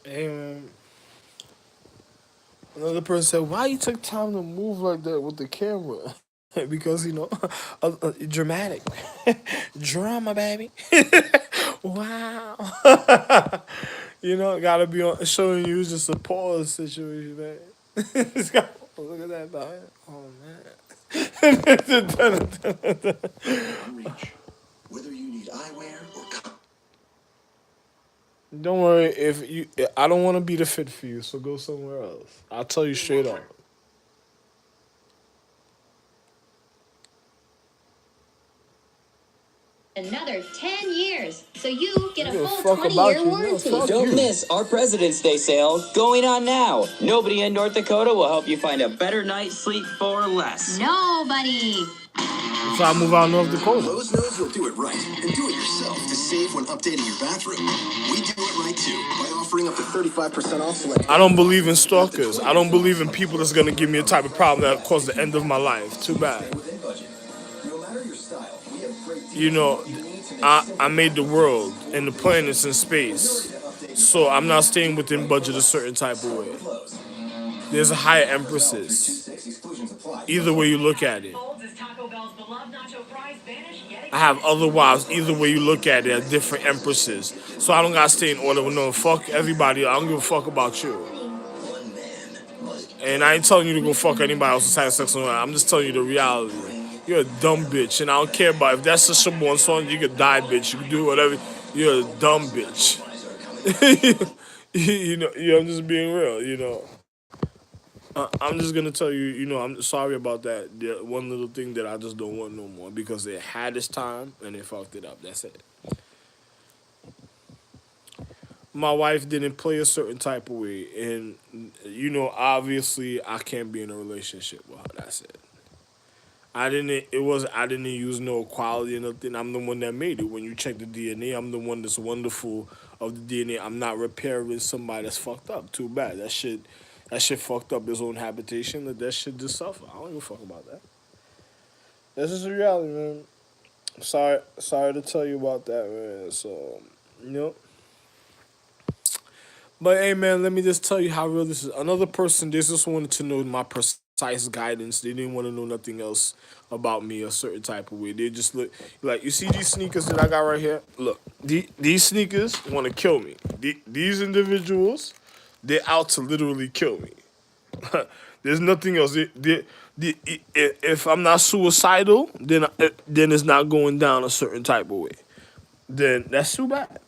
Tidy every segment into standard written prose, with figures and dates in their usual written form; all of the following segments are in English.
Hey man, another person said, "Why you took time to move like that with the camera?" Because dramatic, drama, baby. Wow. Gotta be on showing you just a pause situation, man. Look at that, dog. Oh Reach. Whether you need eyewear or man. Don't worry if you. I don't want to be the fit for you, so go somewhere else. I'll tell you straight up. Another 10 years, so you get I a give a full fuck 20-year about you. No, warranty. fuck Don't you. miss our President's Day sale going on now. Nobody in North Dakota will help you find a better night's sleep for less. Nobody. That's why I move out of North Dakota. Lowe's knows you'll do it right and do it yourself to save when updating your bathroom. We do it right too by offering up to 35% off select. I don't believe in stalkers. I don't believe in people that's gonna give me a type of problem that cause the end of my life. Too bad. No matter your style, we have great You deals know, you need to make I made the world and the planets in space, so I'm not staying within budget a certain type of way. clothes. There's a higher emphasis. Exclusions apply. Either way you look at it. I have other wives. Either way you look at it, are different empresses. So I don't gotta stay in order with no fuck everybody. I don't give a fuck about you. And I ain't telling you to go fuck anybody else and have sex with. I'm just telling you the reality. You're a dumb bitch, and I don't care about if that's a Shabon song. You could die, bitch. You can do whatever. You're a dumb bitch. I'm just being real. I'm just gonna tell you. I'm sorry about that. The one little thing that I just don't want no more because it had its time and it fucked it up. That's it. My wife didn't play a certain type of way, and obviously I can't be in a relationship with her. That's it. I didn't. It was. I didn't use no quality or nothing. I'm the one that made it. When you check the DNA, I'm the one that's wonderful of the DNA. I'm not repairing somebody that's fucked up. Too bad. That shit. That shit fucked up his own habitation. That shit just suffer. I don't give a fuck about that. This is the reality, man. Sorry to tell you about that, man. So, you know. But hey, man, let me just tell you how real this is. Another person, they just wanted to know my precise guidance. They didn't want to know nothing else about me a certain type of way. They just look like, you see these sneakers that I got right here. Look, these sneakers want to kill me. These individuals, they're out to literally kill me. There's nothing else. If I'm not suicidal, then it's not going down a certain type of way. Then that's too bad.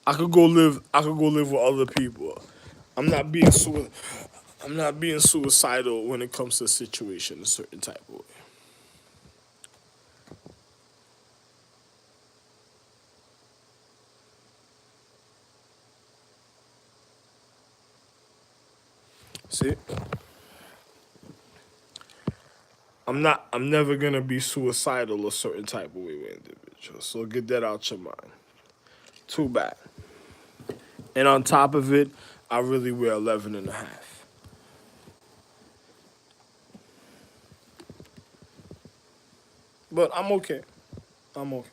I could go live. I could go live with other people. I'm not being sui- I'm not being suicidal when it comes to a situation a certain type of way. See, I'm never gonna be suicidal a certain type of way with individuals. So get that out your mind. Too bad. And on top of it, I really wear 11 and a half. But I'm okay. I'm okay.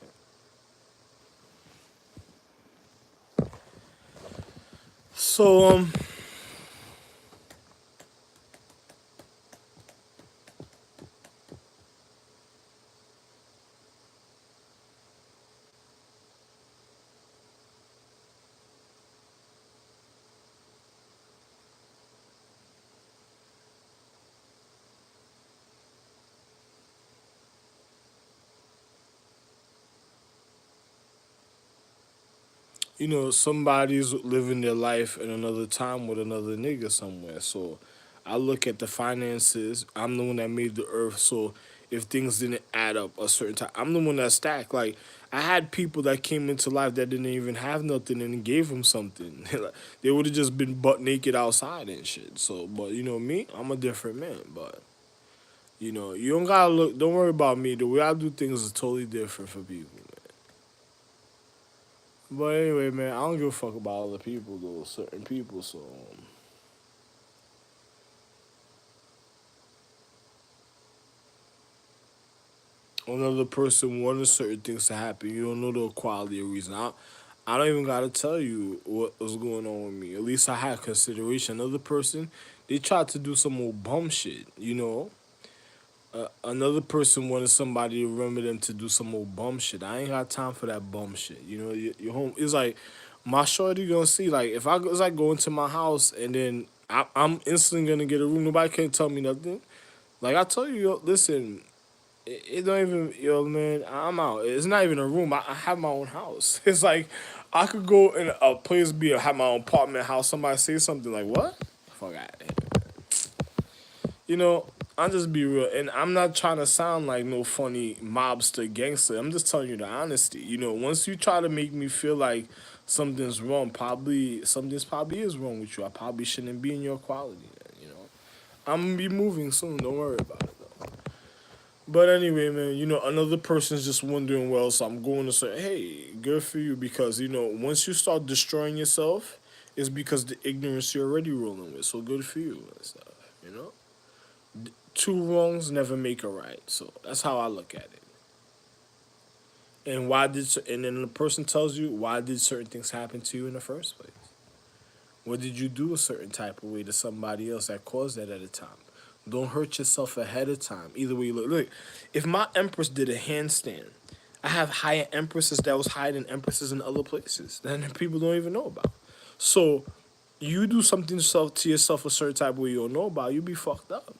So somebody's living their life in another time with another nigga somewhere. So I look at the finances. I'm the one that made the earth. So if things didn't add up a certain time, I'm the one that stacked. Like, I had people that came into life that didn't even have nothing and gave them something. Like, they would have just been butt naked outside and shit. So, but me, I'm a different man. But you don't gotta look. Don't worry about me. The way I do things is totally different for people. But anyway, man, I don't give a fuck about other people, though, certain people. So, another person wanted certain things to happen. You don't know the quality or reason. I don't even gotta tell you what was going on with me. At least I had consideration. Another person, they tried to do some old bum shit. Another person wanted somebody to remember them to do some old bum shit. I ain't got time for that bum shit. Your home. It's like my shorty gonna see. Like if I it's like go into my house and then I'm instantly gonna get a room. Nobody can tell me nothing. Like I tell you, yo, listen. It don't even, yo, man, I'm out. It's not even a room. I have my own house. It's like I could go in a place, have my own apartment house. Somebody say something like, what? Fuck out of here. You know, I'll just be real. And I'm not trying to sound like no funny mobster gangster. I'm just telling you the honesty. Once you try to make me feel like something's wrong, something's probably is wrong with you. I probably shouldn't be in your quality. I'm gonna be moving soon. Don't worry about it. But anyway, man, another person's just wondering, well, so I'm going to say, hey, good for you, because, once you start destroying yourself, it's because the ignorance you're already rolling with. So good for you and stuff, you know? Two wrongs never make a right. So that's how I look at it. And then the person tells you, why did certain things happen to you in the first place? What did you do a certain type of way to somebody else that caused that at a time? Don't hurt yourself ahead of time. Either way you look. Look, if my empress did a handstand, I have higher empresses that was higher than empresses in other places that people don't even know about. So you do something to yourself a certain type of way you don't know about, you be fucked up.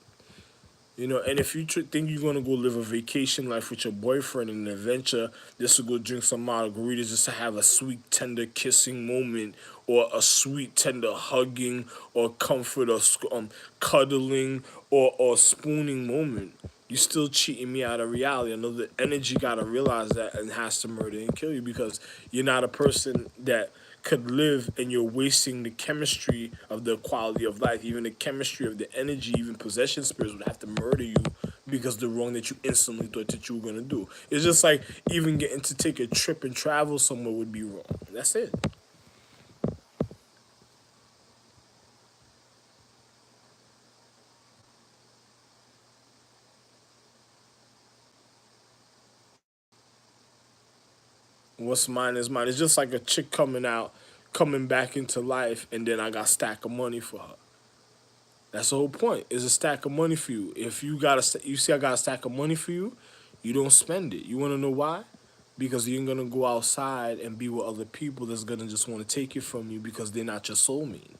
And if you think you're gonna go live a vacation life with your boyfriend and an adventure just to go drink some margaritas just to have a sweet tender kissing moment or a sweet tender hugging or comfort or cuddling or spooning moment, you still cheating me out of reality. I know the energy gotta realize that and has to murder and kill you because you're not a person that could live and you're wasting the chemistry of the quality of life, even the chemistry of the energy, even possession spirits would have to murder you because the wrong that you instantly thought that you were going to do. It's just like even getting to take a trip and travel somewhere would be wrong. That's it. What's mine is mine. It's just like a chick coming back into life, and then I got a stack of money for her. That's the whole point. Is a stack of money for you. If you see I got a stack of money for you, you don't spend it. You want to know why? Because you ain't gonna go outside and be with other people that's gonna just want to take it from you because they're not your soulmate.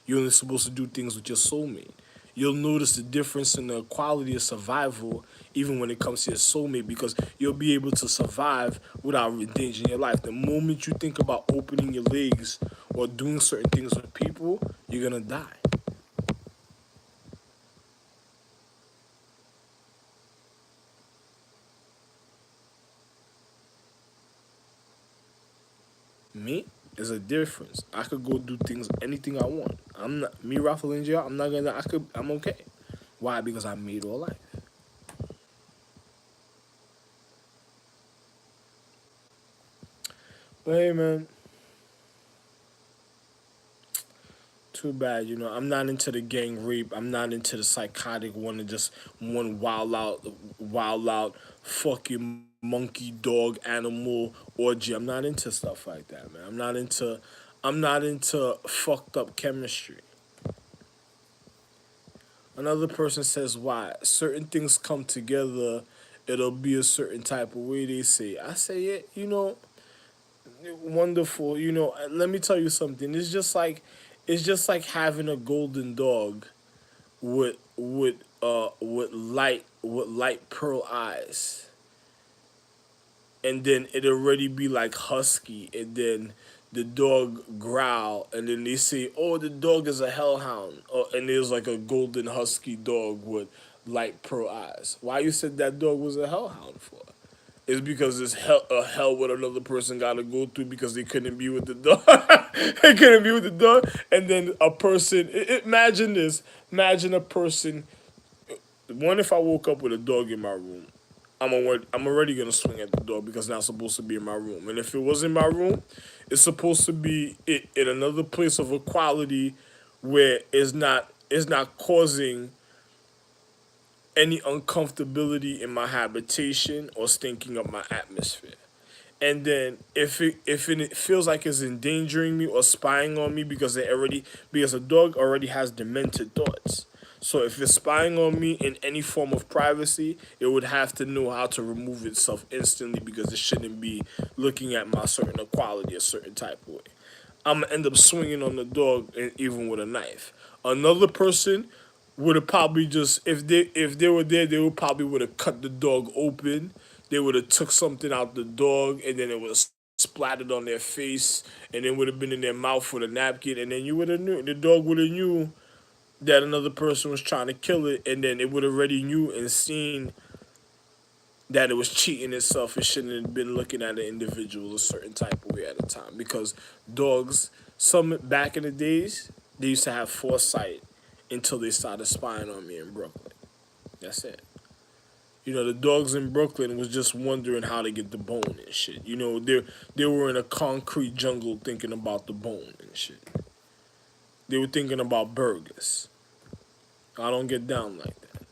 You're only supposed to do things with your soulmate. You'll notice the difference in the quality of survival even when it comes to your soulmate because you'll be able to survive without endangering your life. The moment you think about opening your legs or doing certain things with people, you're gonna die. Me, is a difference. I could go do things, anything I want. I'm not me, Rafael in jail. I'm not gonna. I'm okay. Why? Because I made all life. But hey, man, too bad. I'm not into the gang rape. I'm not into the psychotic one to just one wild out, fucking monkey, dog, animal orgy. I'm not into stuff like that, man. I'm not into fucked up chemistry. Another person says why certain things come together, it'll be a certain type of way. They say, I say it. Wonderful. Let me tell you something. It's just like having a golden dog with light pearl eyes, and then it already be like husky, and then the dog growl, and then they say, "Oh, the dog is a hellhound," and there's like a golden husky dog with light pearl eyes. Why you said that dog was a hellhound for? It's because it's hell what another person got to go through because they couldn't be with the dog. They couldn't be with the dog, and then a person. Imagine this. Imagine a person. One, if I woke up with a dog in my room, I'm already gonna swing at the dog because it's not supposed to be in my room. And if it was in my room, it's supposed to be in another place of equality where it's not causing any uncomfortability in my habitation or stinking up my atmosphere. And then if it feels like it's endangering me or spying on me because a dog already has demented thoughts. So if it's spying on me in any form of privacy, it would have to know how to remove itself instantly because it shouldn't be looking at my certain equality a certain type of way. I'm gonna end up swinging on the dog and even with a knife. Another person would have probably just if they were there, they would probably would have cut the dog open. They would have took something out the dog and then it would have splattered on their face and then would have been in their mouth with a napkin and then you would have knew the dog would have knew that another person was trying to kill it and then it would have already knew and seen that it was cheating itself. It shouldn't have been looking at an individual a certain type of way at a time because dogs, some back in the days, they used to have foresight until they started spying on me in Brooklyn. That's it. You know, the dogs in Brooklyn was just wondering how to get the bone and shit. You know, they were in a concrete jungle thinking about the bone and shit. They were thinking about burgers. I don't get down like that.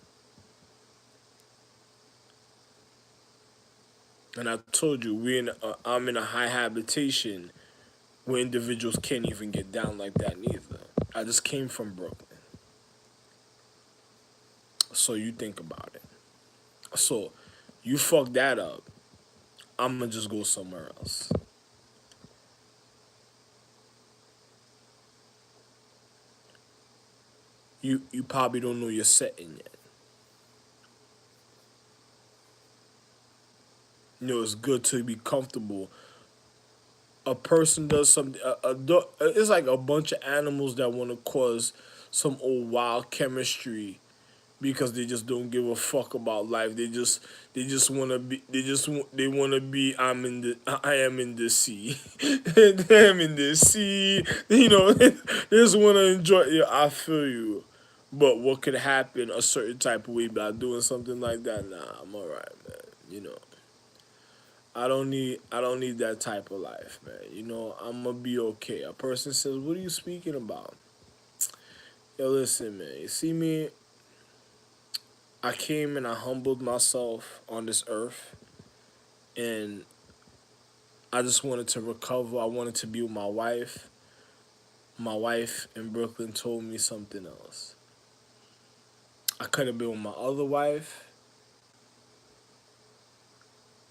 And I told you, I'm in a high habitation where individuals can't even get down like that neither. I just came from Brooklyn. So you think about it. So you fuck that up, I'm gonna just go somewhere else. You probably don't know your setting yet. You know, it's good to be comfortable. A person does something, it's like a bunch of animals that want to cause some old wild chemistry because they just don't give a fuck about life. They just want to be they want to be I am in the sea. I am in the sea. You know, they just want to enjoy. Yeah, I feel you. But what could happen a certain type of way by doing something like that? Nah, I'm alright, man. You know. I don't need that type of life, man. You know, I'm gonna be okay. A person says, "What are you speaking about?" Yo, listen, man. You see me? I came and I humbled myself on this earth, and I just wanted to recover. I wanted to be with my wife. My wife in Brooklyn told me something else. I could have been with my other wife.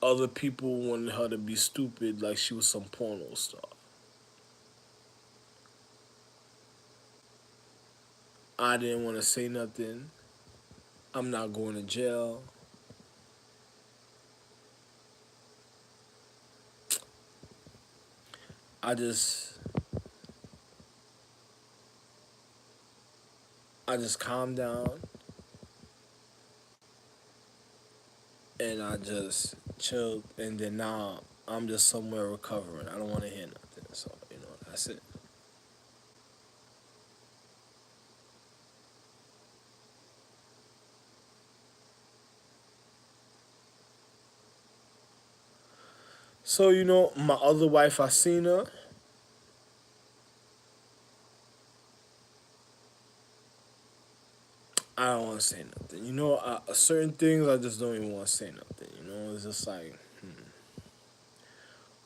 Other people wanted her to be stupid like she was some porno star. I didn't want to say nothing. I'm not going to jail. I just I just calmed down and I just chilled and then now I'm just somewhere recovering. I don't want to hear nothing. So, you know, that's it. So, you know, my other wife, I seen her. I don't want to say nothing. You know, certain things I just don't even want to say nothing. You know, it's just like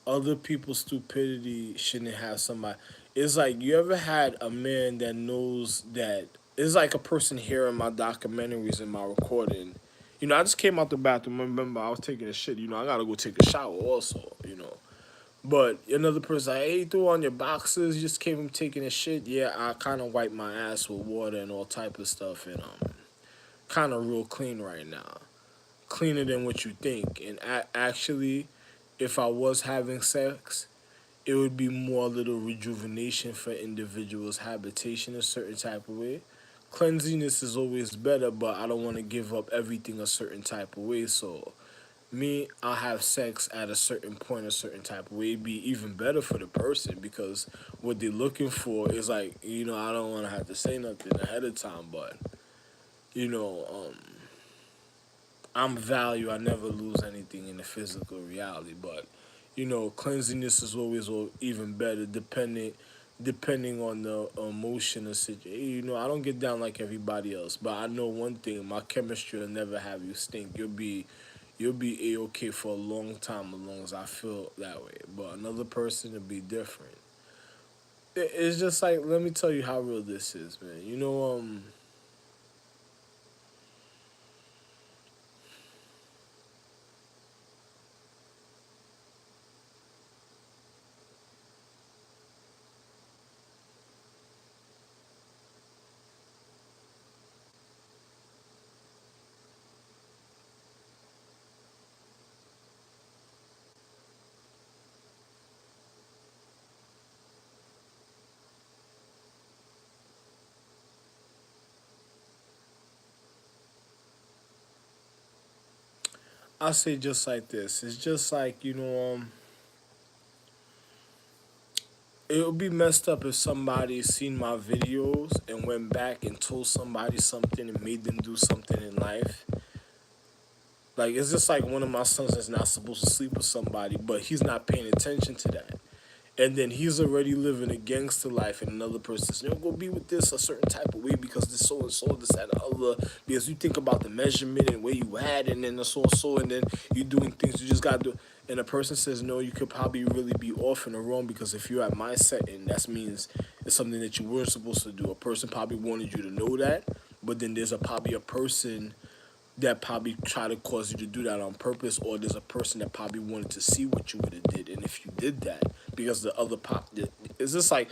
other people's stupidity shouldn't have somebody. It's like you ever had a man that knows that it's like a person here in my documentaries and my recording. You know, I just came out the bathroom. Remember, I was taking a shit. You know, I gotta go take a shower also. You know, but another person, like, hey, you threw on your boxes. You just came from taking a shit. Yeah, I kind of wiped my ass with water and all type of stuff, and kind of real clean right now, cleaner than what you think. And actually, if I was having sex, it would be more a little rejuvenation for individuals' habitation a certain type of way. Cleanliness is always better, but I don't want to give up everything a certain type of way. So me, I'll have sex at a certain point, a certain type of way. It'd be even better for the person because what they're looking for is like, you know, I don't want to have to say nothing ahead of time, but you know, I'm value. I never lose anything in the physical reality, but you know, cleanliness is always even better depending on the emotion or situation. You know, I don't get down like everybody else, but I know one thing: my chemistry will never have you stink. you'll be a-okay for a long time as long as I feel that way. But another person will be different. It's just like, let me tell you how real this is, man. I say just like this. It's just like, it would be messed up if somebody seen my videos and went back and told somebody something and made them do something in life. Like, it's just like one of my sons is not supposed to sleep with somebody, but he's not paying attention to that. And then he's already living a gangster life, and another person says, go be with this a certain type of way because this so and so, this that, and the other. Because you think about the measurement and where you had, and then the so and so, and then you doing things you just got to do. And a person says, no, you could probably really be off in the wrong because if you're at my setting, that means it's something that you weren't supposed to do. A person probably wanted you to know that, but then there's probably a person that probably try to cause you to do that on purpose, or there's a person that probably wanted to see what you would have did, and if you did that because the other it's just like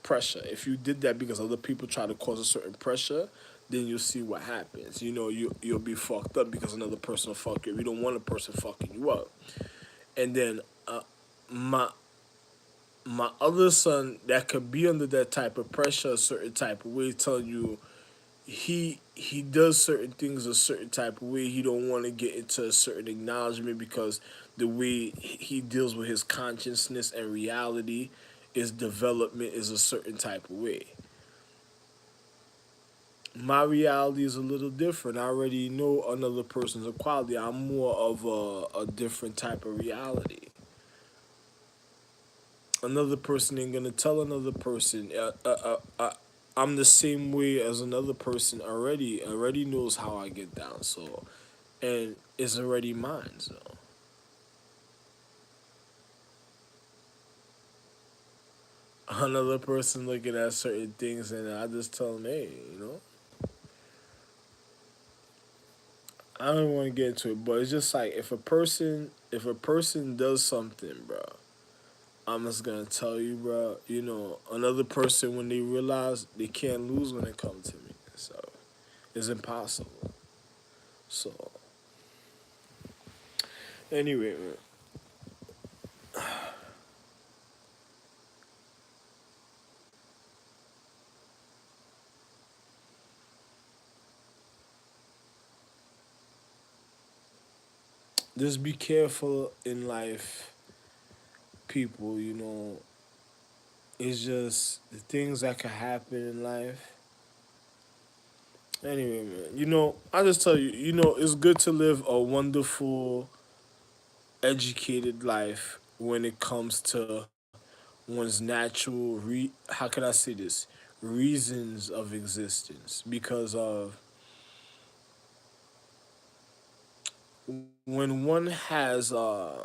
pressure. If you did that because other people try to cause a certain pressure, then you'll see what happens. You'll be fucked up because another person will fuck you up. You don't want a person fucking you up. And then my my other son that could be under that type of pressure, a certain type of way, telling you he does certain things a certain type of way. He don't want to get into a certain acknowledgement because the way he deals with his consciousness and reality, his development is a certain type of way. My reality is a little different. I already know another person's equality. I'm more of a different type of reality. Another person ain't gonna tell another person. I'm the same way as another person already knows how I get down. So, and it's already mine. So another person looking at certain things, and I just tell them, hey, I don't want to get into it, but it's just like if a person does something, bro. I'm just gonna tell you, bro. Another person when they realize they can't lose when it comes to me, so it's impossible. So anyway, man, just be careful in life, people. It's just the things that could happen in life. Anyway, man, I just tell you, it's good to live a wonderful, educated life when it comes to one's natural how can I say this, reasons of existence, because of when one has a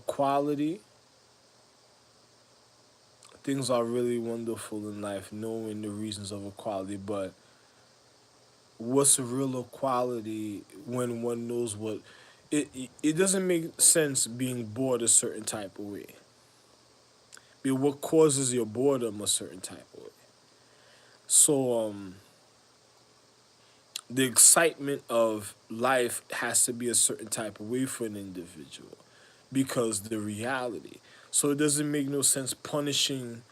quality, things are really wonderful in life knowing the reasons of equality. But what's a real equality when one knows what it doesn't make sense being bored a certain type of way. But what causes your boredom a certain type of way. So the excitement of life has to be a certain type of way for an individual because the reality. So it doesn't make no sense punishing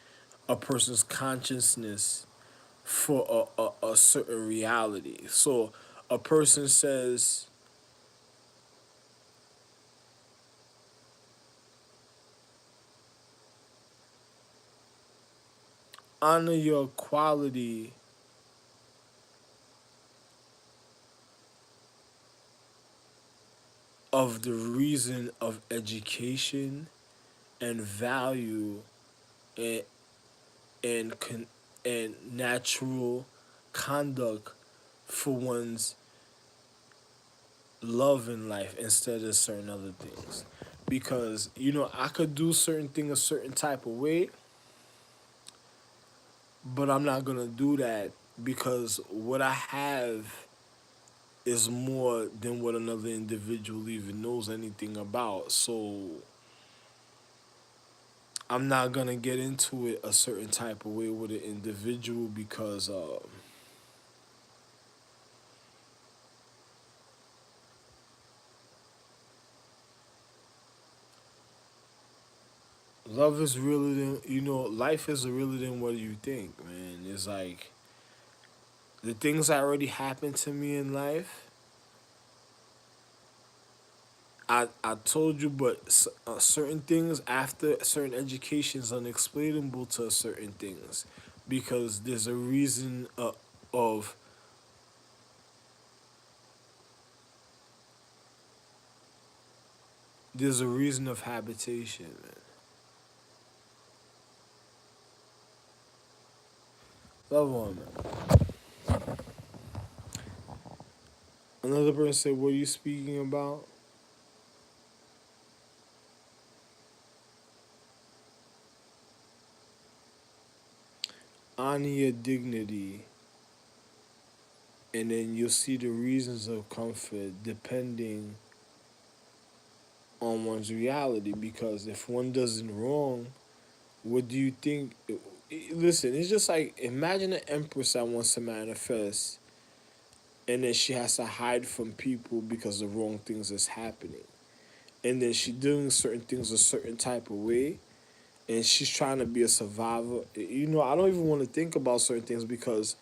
a person's consciousness for a certain reality. So a person says, honor your quality of the reason of education and value and and natural conduct for one's love in life instead of certain other things. Because, I could do certain thing a certain type of way, but I'm not gonna do that because what I have is more than what another individual even knows anything about. So I'm not gonna get into it a certain type of way with an individual because love is realer than life is realer than what you think, man. It's like the things that already happened to me in life. I told you, but certain things after certain education is unexplainable to certain things because there's a reason of there's a reason of habitation, man. Love one, man. Another person said, "What are you speaking about?" Honor your dignity, and then you'll see the reasons of comfort depending on one's reality. Because if one does it wrong, what do you think? Listen, it's just like imagine an empress that wants to manifest, and then she has to hide from people because the wrong things is happening, and then she doing certain things a certain type of way, and she's trying to be a survivor. I don't even want to think about certain things because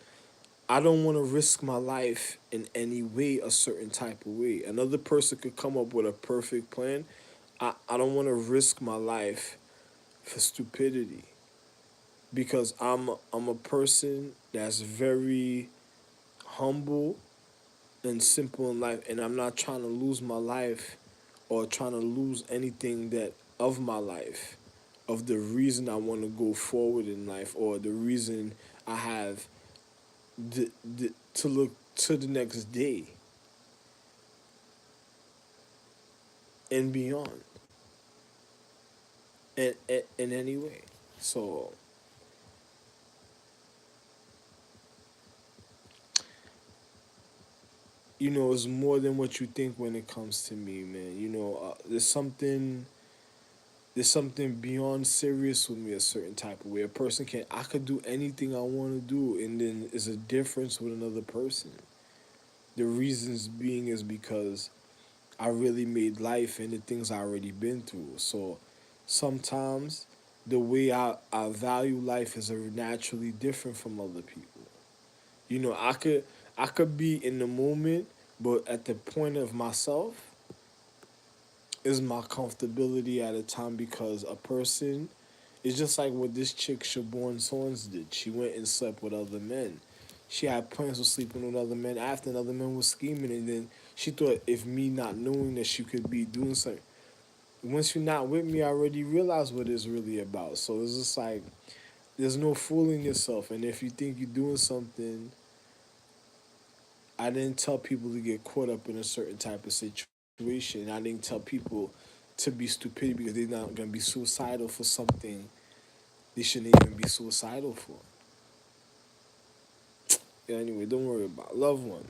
I don't want to risk my life in any way a certain type of way. Another person could come up with a perfect plan. I don't want to risk my life for stupidity because I'm a person that's very humble and simple in life, and I'm not trying to lose my life or trying to lose anything that of my life, of the reason I want to go forward in life or the reason I have to look to the next day and beyond in any way. So it's more than what you think when it comes to me, man. There's something beyond serious with me a certain type of way. I could do anything I want to do, and then it's a difference with another person. The reasons being is because I really made life and the things I already been through. So sometimes the way I value life is naturally different from other people. I could be in the moment, but at the point of myself is my comfortability at a time because a person is just like what this chick Siobhan Sons did. She went and slept with other men. She had plans of sleeping with other men after and other men was scheming, and then she thought if me not knowing that she could be doing something. Once you're not with me, I already realized what it's really about. So it's just like there's no fooling yourself, and if you think you're doing something, I didn't tell people to get caught up in a certain type of situation. I didn't tell people to be stupid because they're not gonna be suicidal for something they shouldn't even be suicidal for. Yeah, anyway, don't worry about it. Love one.